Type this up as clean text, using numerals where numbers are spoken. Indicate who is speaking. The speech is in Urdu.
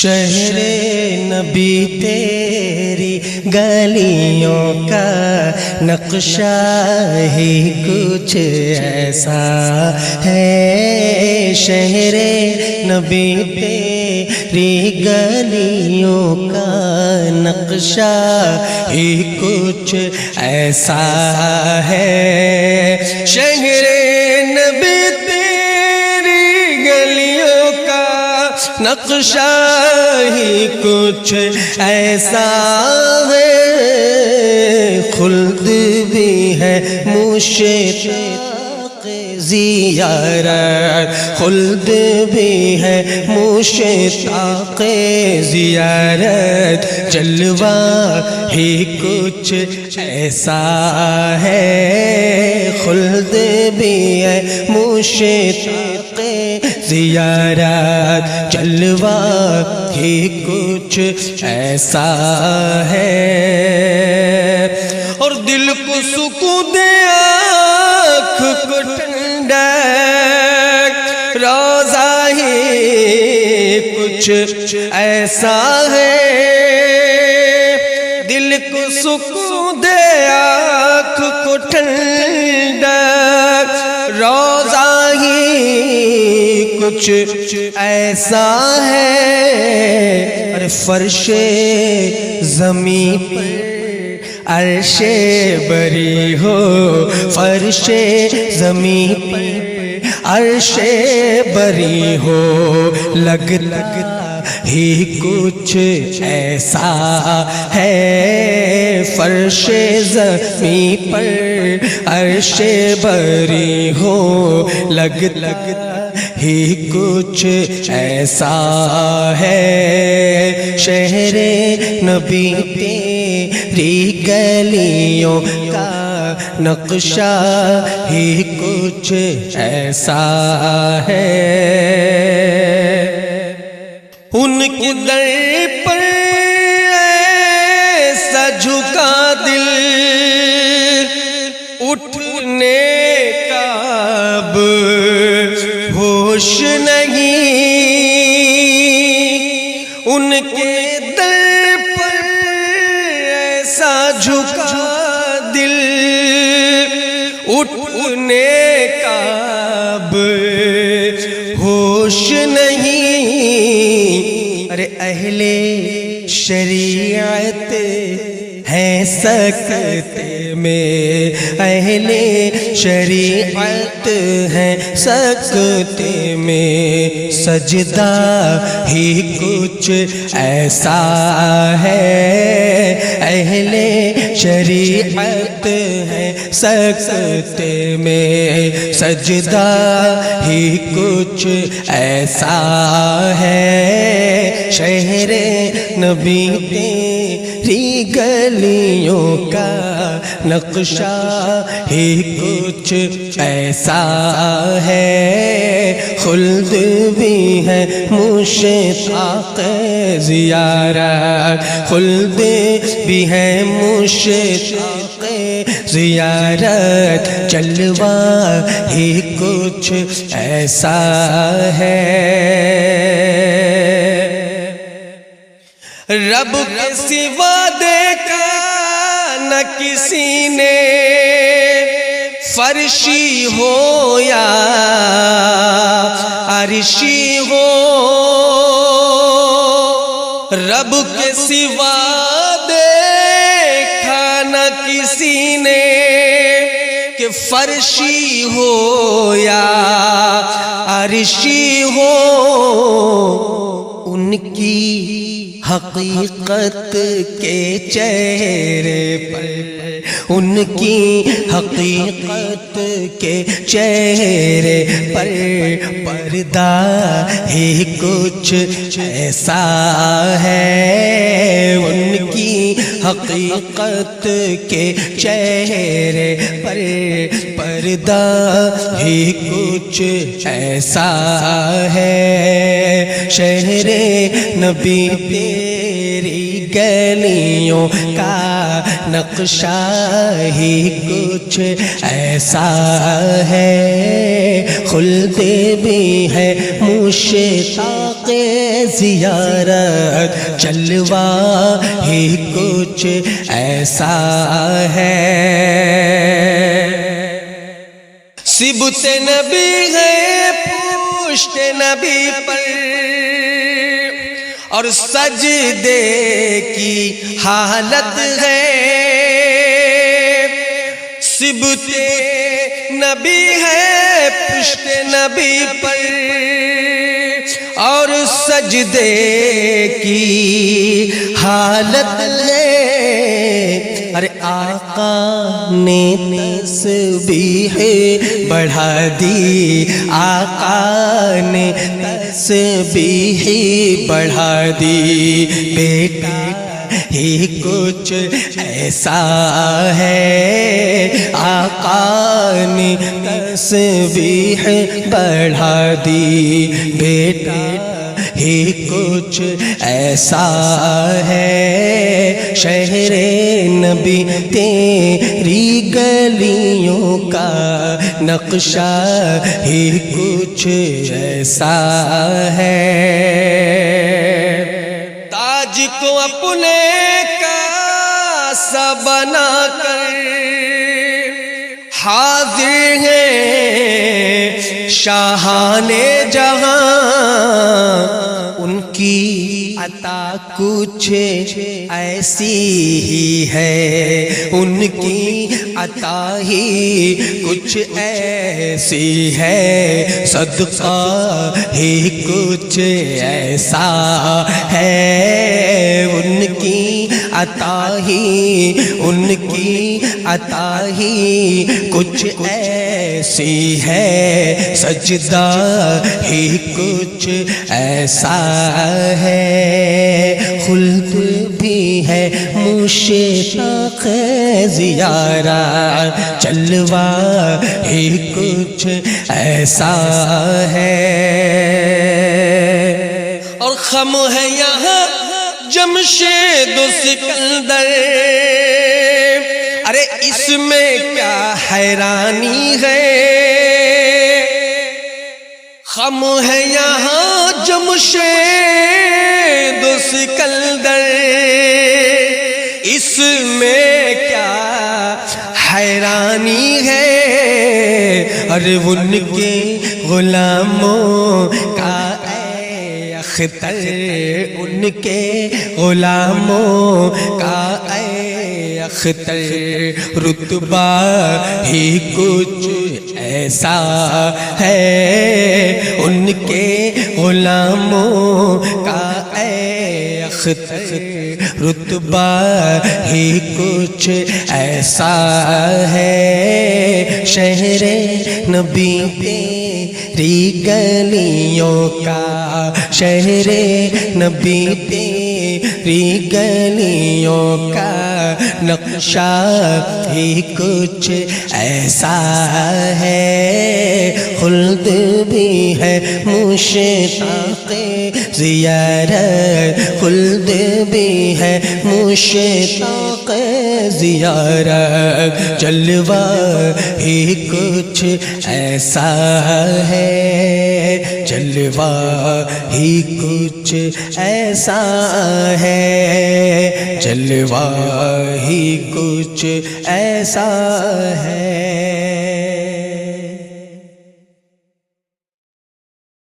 Speaker 1: شہر نبی تیری گلیوں کا نقشہ ہی کچھ ایسا ہے۔ شہر نبی تیری گلیوں کا نقشہ ہی کچھ ایسا ہے۔ شہر نبی تیری گلیوں کا نقشہ ہی کچھ ایسا ہے۔ خلد بھی ہے مشتاق زیارت، خلد بھی ہے مشتاق زیارت، جلوہ ہی کچھ ایسا ہے۔ خلد بھی ہے مشتاق زیارت، جلوہ ہی کچھ ایسا ہے۔ اور دل کو سکون دے، آنکھ کو ٹھنڈک، روضہ ہی کچھ ایسا ہے۔ دل کو سکون دے، آنکھ کو ٹھنڈک، روضہ ہی کچھ ایسا ہے۔ اور فرش زمین پر عرش بری ہو، فرش زمین پر عرش بری ہو، لگتا ہی کچھ ایسا ہے۔ فرش زمین پر عرش بری ہو، لگتا ہی کچھ ایسا ہے۔ شہر نبی تیری گلیوں کا نقشہ ہی کچھ ایسا ہے۔ ان کے در پر ایسا جھکا دل، اٹھنے کا اب ہوش نہیں۔ ان کے در پر ایسا جھکا دل، اٹھنے کا اب ہوش نہیں۔ ارے اہل شریعت ہے سکتے میں، اہل شریعت ہے سکتے میں، سجدہ ہی کچھ ایسا ہے۔ اہل شریعت ہے سکتے میں، سجدہ ہی کچھ ایسا ہے۔ شہر نبی تیری گلیوں کا نقشہ ہی کچھ ایسا ہے۔ خلد بھی ہے مشتاق زیارت، خلد بھی ہے مشتاق زیارت، جلوہ ہی کچھ ایسا ہے۔ رب کے سوا دیکھا نہ کسی نے، فرشی ہو یا عرشی ہو۔ رب کے سوا دیکھا نہ کسی نے، کہ فرشی ہو یا عرشی ہو۔ ان کی حقیقت کے چہرے پر، ان کی حقیقت کے چہرے پر پردہ ہی کچھ ایسا ہے۔ ان کی حقیقت کے چہرے پر پردہ ہی کچھ ایسا ہے۔ شہر نبی تیری گلیوں کا نقشہ ہی کچھ ایسا ہے، خلد بھی ہے مشتاق زیارت، جلوہ ہی کچھ ایسا ہے۔ صبت نبی ہے پشت نبی پر، اور سجدے کی حالت ہے۔ صبت نبی ہے پشت نبی پر، اور سجدے کی حالت ہے۔ ارے آقا نے تسبیح بڑھا دی، آقا نے تسبیح بڑھا دی، بیٹا ہی کچھ ایسا ہے، آقا نے تسبیح بڑھا دی، بیٹا ہی کچھ ایسا ہے۔ شہر نبی تیری گلیوں کا نقشہ ہی کچھ ایسا ہے۔ تاج کو اپنے کا سا بنا کر حاضر ہے شاہان جہاں، ان کی عطا کچھ ایسی ہی ہے، ان کی عطا ہی کچھ ایسی ہے، صدقہ ہی کچھ ایسا ہے، ان کی عطا ہی، ان کی عطا ہی کچھ ایسی ہے، سجدہ ہی کچھ ایسا ہے۔ خلد بھی ہے مشتاق زیارت، جلوہ ہی کچھ ایسا ہے۔ اور خم ہے یہاں جمشید و سکندر، ارے اس میں کیا حیرانی ہے، خم ہے یہاں جمشید و سکندر، اس میں کیا حیرانی ہے، ارے ان کے غلاموں کا اے اختر، ان کے غلاموں کا اے اختر، رتبہ ہی کچھ ایسا ہے، ان کے غلاموں کا اے اختر، رتبہ ہی کچھ ایسا ہے۔ شہر نبی تیری گلیوں کا، شہر نبی تیری گلیوں کا نقشہ ہی کچھ ایسا ہے، خلد بھی ہے مشتاق زیارت، خلد بھی ہے مشتاق زیارت، جلوہ ہی کچھ ایسا ہے، جلوہ ہی کچھ ایسا ہے، جلوہ ہی کچھ ایسا ہے۔